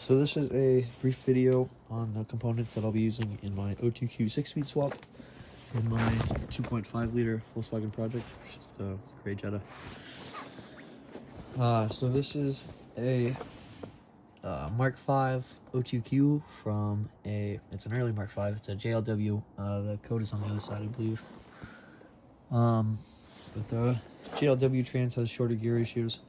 So this is a brief video on the components that I'll be using in my O2Q 6-speed swap in my 2.5 liter Volkswagen project, which is the gray Jetta. So this is a Mark V O2Q from it's an early Mark V, it's a JLW, the code is on the other side I believe. But the JLW trans has shorter gear ratios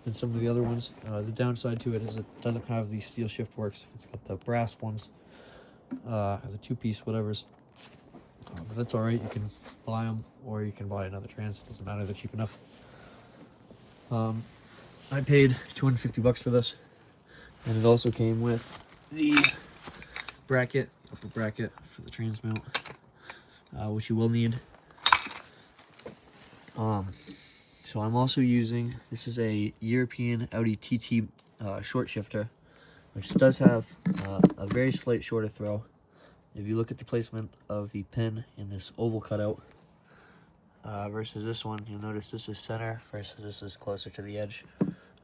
than some of the other ones. The downside to it is it doesn't have these steel shift works. It's got the brass ones, as a two-piece whatevers. But that's alright, you can buy them or you can buy another trans, it doesn't matter, they're cheap enough. I paid 250 bucks for this, and it also came with the bracket, upper bracket for the trans mount, which you will need. So I'm also using, this is a European Audi TT short shifter, which does have a very slight shorter throw. If you look at the placement of the pin in this oval cutout versus this one, you'll notice this is center versus this is closer to the edge.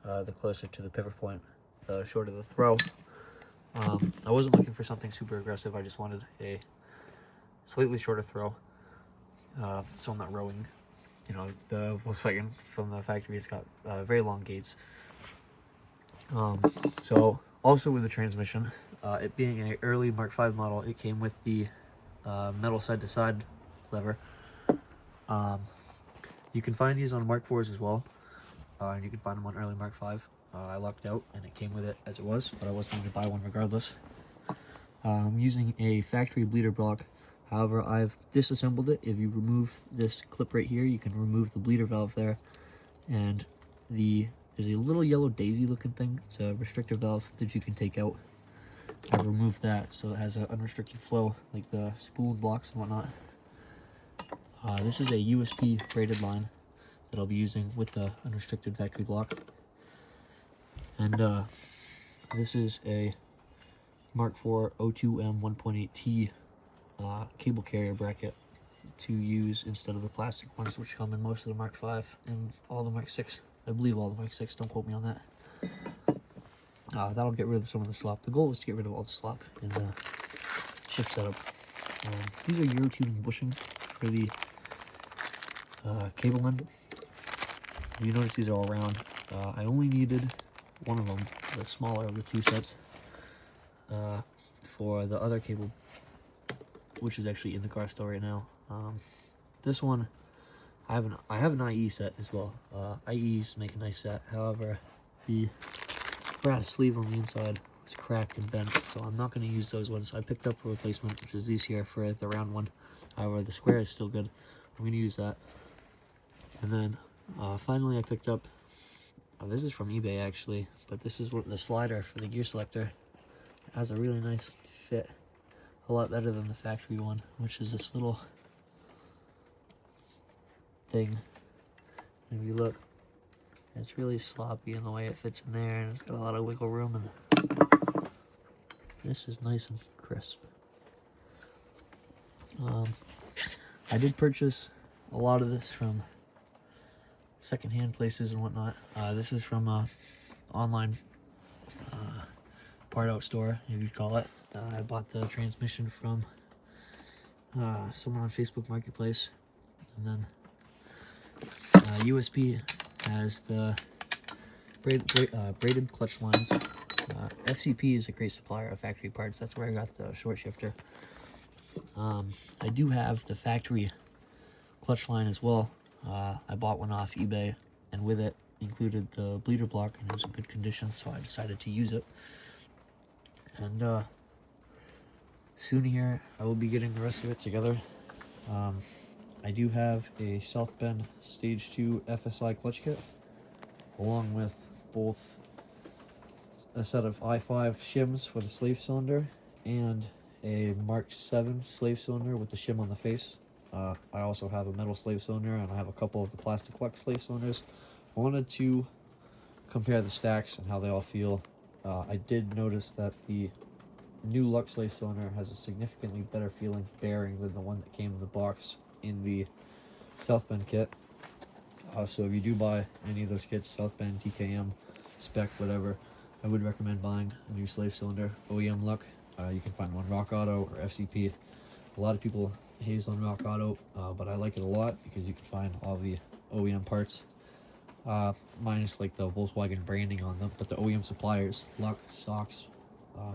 The closer to the pivot point, the shorter the throw. I wasn't looking for something super aggressive, I just wanted a slightly shorter throw, so I'm not rowing. You know, the Volkswagen from the factory, it's got very long gates. So also with the transmission, it being an early Mark V model, it came with the metal side-to-side lever. You can find these on Mark IVs as well, and you can find them on early Mark V. I lucked out and it came with it as it was, but I was going to buy one regardless. I'm using a factory bleeder block. However, I've disassembled it. If you remove this clip right here, you can remove the bleeder valve there. And there's a little yellow daisy looking thing. It's a restrictor valve that you can take out. I've removed that so it has an unrestricted flow like the spool blocks and whatnot. This is a USP braided line that I'll be using with the unrestricted factory block. And this is a Mark IV O2M 1.8T cable carrier bracket to use instead of the plastic ones which come in most of the Mark V and all the Mark VI. I believe all the Mark VI, don't quote me on that. That'll get rid of some of the slop. The goal is to get rid of all the slop in the shift setup. These are Urotuning bushings for the cable end. You notice these are all round. I only needed one of them, the smaller of the two sets, for the other cable, which is actually in the car still right now. This one, I have an IE set as well. IEs make a nice set. However, the brass sleeve on the inside was cracked and bent, so I'm not going to use those ones. I picked up a replacement, which is these here for the round one. However, the square is still good. I'm going to use that. And then finally I picked up, this is from eBay actually, but this is what the slider for the gear selector. It has a really nice fit. A lot better than the factory one, which is this little thing. If you look, it's really sloppy in the way it fits in there, and it's got a lot of wiggle room, and this is nice and crisp. I did purchase a lot of this from secondhand places and whatnot. This is from a online part out store, if you'd call it. I bought the transmission from someone on Facebook Marketplace, and then USP has the braided clutch lines. FCP is a great supplier of factory parts. That's where I got the short shifter. I do have the factory clutch line as well. I bought one off eBay, and with it included the bleeder block, and it was in good condition, so I decided to use it. And soon here I will be getting the rest of it together. I do have a South Bend Stage 2 FSI clutch kit, along with both a set of i5 shims with a slave cylinder and a Mark 7 slave cylinder with the shim on the face. I also have a metal slave cylinder, and I have a couple of the plastic Lux slave cylinders. I wanted to compare the stacks and how they all feel. I did notice that the new Lux slave cylinder has a significantly better feeling bearing than the one that came in the box in the South Bend kit. So if you do buy any of those kits, South Bend, TKM, spec, whatever, I would recommend buying a new slave cylinder, OEM look. You can find one Rock Auto or FCP. A lot of people haze on Rock Auto, but I like it a lot because you can find all the OEM parts, minus like the Volkswagen branding on them, but the OEM suppliers, Luck, Sox,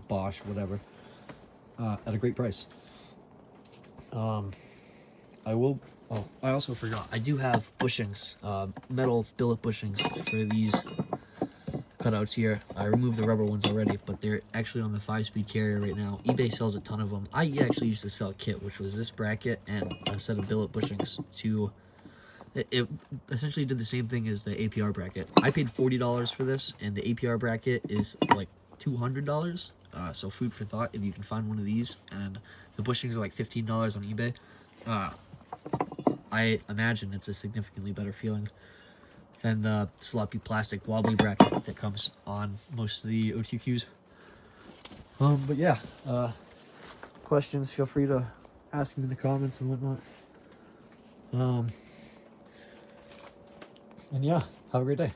Bosch, whatever, at a great price. I also forgot, I do have bushings, metal billet bushings for these cutouts here. I removed the rubber ones already, but they're actually on the 5-speed carrier right now. eBay sells a ton of them. I actually used to sell a kit, which was this bracket and a set of billet bushings to... It essentially did the same thing as the APR bracket. I paid $40 for this, and the APR bracket is like $200. So food for thought if you can find one of these. And the bushings are like $15 on eBay. I imagine it's a significantly better feeling than the sloppy plastic wobbly bracket that comes on most of the OTQs. But yeah, questions, feel free to ask them in the comments and whatnot. And yeah, have a great day.